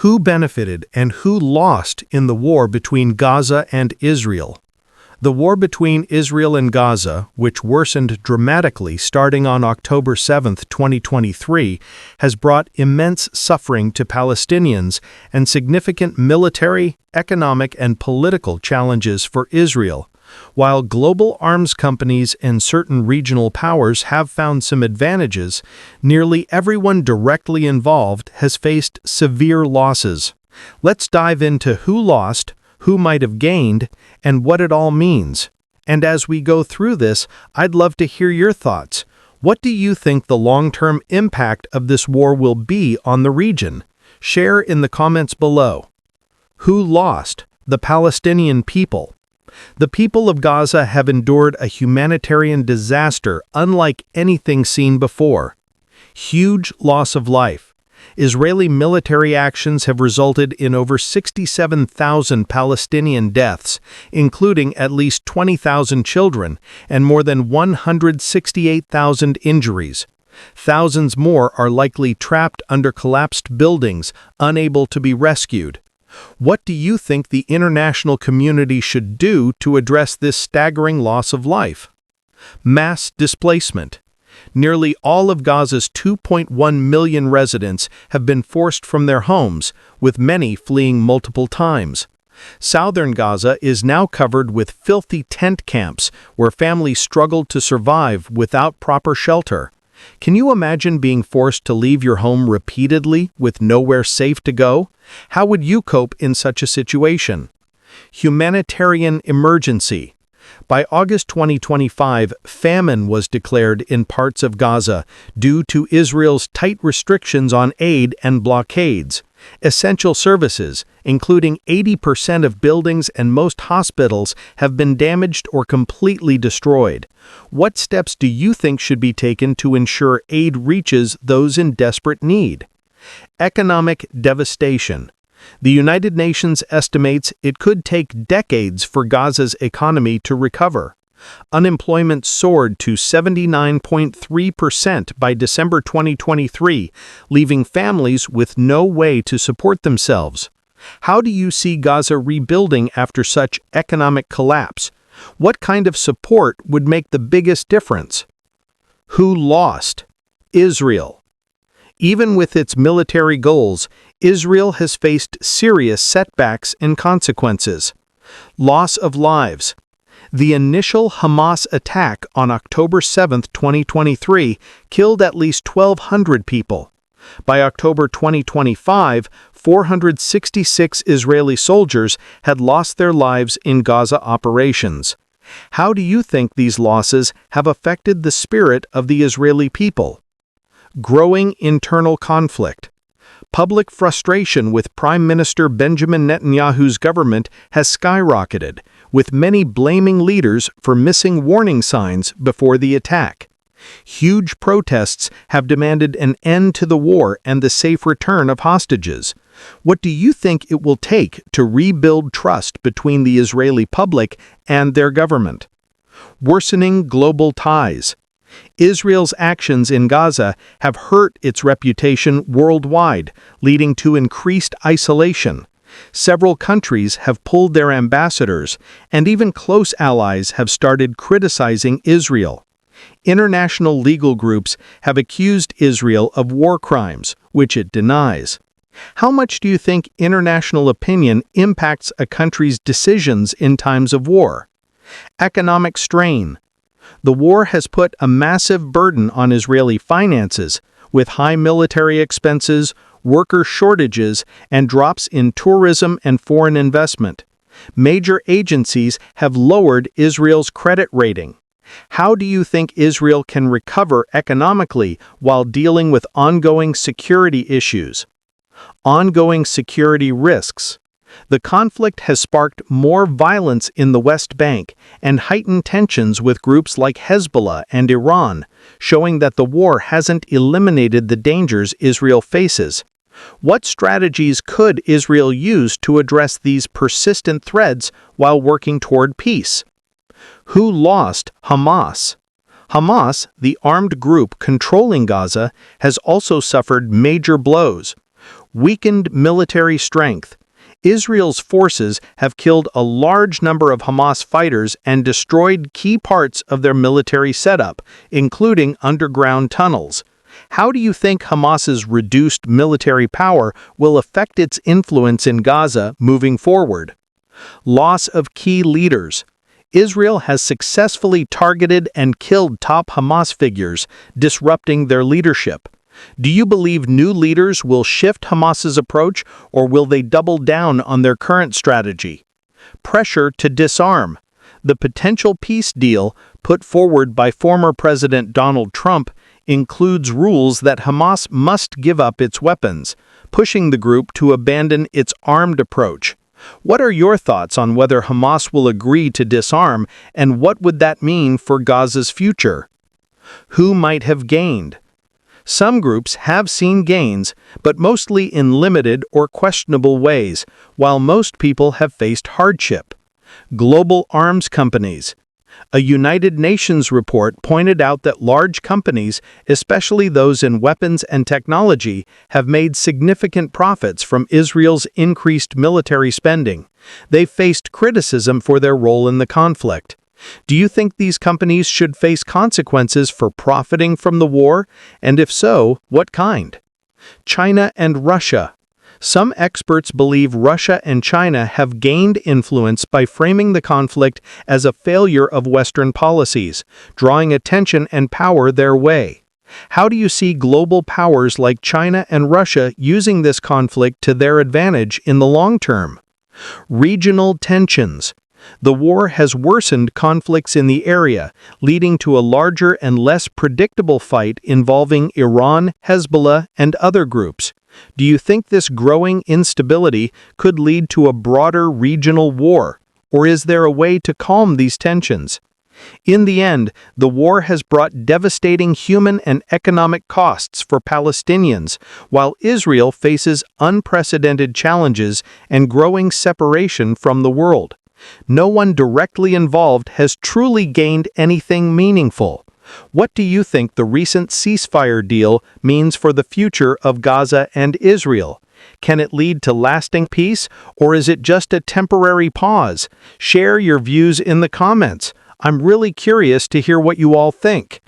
Who benefited and who lost in the war between Gaza and Israel? The war between Israel and Gaza, which worsened dramatically starting on October 7, 2023, has brought immense suffering to Palestinians and significant military, economic, and political challenges for Israel. While global arms companies and certain regional powers have found some advantages, nearly everyone directly involved has faced severe losses. Let's dive into who lost, who might have gained, and what it all means. And as we go through this, I'd love to hear your thoughts. What do you think the long-term impact of this war will be on the region? Share in the comments below. Who lost? The Palestinian people. The people of Gaza have endured a humanitarian disaster unlike anything seen before. Huge loss of life. Israeli military actions have resulted in over 67,000 Palestinian deaths, including at least 20,000 children, and more than 168,000 injuries. Thousands more are likely trapped under collapsed buildings, unable to be rescued. What do you think the international community should do to address this staggering loss of life? Mass displacement. Nearly all of Gaza's 2.1 million residents have been forced from their homes, with many fleeing multiple times. Southern Gaza is now covered with filthy tent camps where families struggle to survive without proper shelter. Can you imagine being forced to leave your home repeatedly with nowhere safe to go? How would you cope in such a situation? Humanitarian emergency. By August 2025, famine was declared in parts of Gaza due to Israel's tight restrictions on aid and blockades. Essential services, including 80% of buildings and most hospitals, have been damaged or completely destroyed. What steps do you think should be taken to ensure aid reaches those in desperate need? Economic devastation. The United Nations estimates it could take decades for Gaza's economy to recover. Unemployment soared to 79.3% by December 2023, leaving families with no way to support themselves. How do you see Gaza rebuilding after such economic collapse? What kind of support would make the biggest difference? Who lost? Israel. Even with its military goals, Israel has faced serious setbacks and consequences. Loss of lives. The initial Hamas attack on October 7, 2023, killed at least 1,200 people. By October 2025, 466 Israeli soldiers had lost their lives in Gaza operations. How do you think these losses have affected the spirit of the Israeli people? Growing internal conflict. Public frustration with Prime Minister Benjamin Netanyahu's government has skyrocketed, with many blaming leaders for missing warning signs before the attack. Huge protests have demanded an end to the war and the safe return of hostages. What do you think it will take to rebuild trust between the Israeli public and their government? Worsening global ties. Israel's actions in Gaza have hurt its reputation worldwide, leading to increased isolation. Several countries have pulled their ambassadors, and even close allies have started criticizing Israel. International legal groups have accused Israel of war crimes, which it denies. How much do you think international opinion impacts a country's decisions in times of war? Economic strain. The war has put a massive burden on Israeli finances, with high military expenses, worker shortages, and drops in tourism and foreign investment. Major agencies have lowered Israel's credit rating. How do you think Israel can recover economically while dealing with ongoing security issues? Ongoing security risks. The conflict has sparked more violence in the West Bank and heightened tensions with groups like Hezbollah and Iran, showing that the war hasn't eliminated the dangers Israel faces. What strategies could Israel use to address these persistent threats while working toward peace? Who lost? Hamas. Hamas, the armed group controlling Gaza, has also suffered major blows. Weakened military strength. Israel's forces have killed a large number of Hamas fighters and destroyed key parts of their military setup, including underground tunnels. How do you think Hamas's reduced military power will affect its influence in Gaza moving forward? Loss of key leaders. Israel has successfully targeted and killed top Hamas figures, disrupting their leadership. Do you believe new leaders will shift Hamas's approach, or will they double down on their current strategy? Pressure to disarm. The potential peace deal put forward by former President Donald Trump includes rules that Hamas must give up its weapons, pushing the group to abandon its armed approach. What are your thoughts on whether Hamas will agree to disarm, and what would that mean for Gaza's future? Who might have gained? Some groups have seen gains, but mostly in limited or questionable ways, while most people have faced hardship. Global arms companies. A United Nations report pointed out that large companies, especially those in weapons and technology, have made significant profits from Israel's increased military spending. They've faced criticism for their role in the conflict. Do you think these companies should face consequences for profiting from the war? And if so, what kind? China and Russia. Some experts believe Russia and China have gained influence by framing the conflict as a failure of Western policies, drawing attention and power their way. How do you see global powers like China and Russia using this conflict to their advantage in the long term? Regional tensions. The war has worsened conflicts in the area, leading to a larger and less predictable fight involving Iran, Hezbollah, and other groups. Do you think this growing instability could lead to a broader regional war, or is there a way to calm these tensions? In the end, the war has brought devastating human and economic costs for Palestinians, while Israel faces unprecedented challenges and growing separation from the world. No one directly involved has truly gained anything meaningful. What do you think the recent ceasefire deal means for the future of Gaza and Israel? Can it lead to lasting peace, or is it just a temporary pause? Share your views in the comments. I'm really curious to hear what you all think.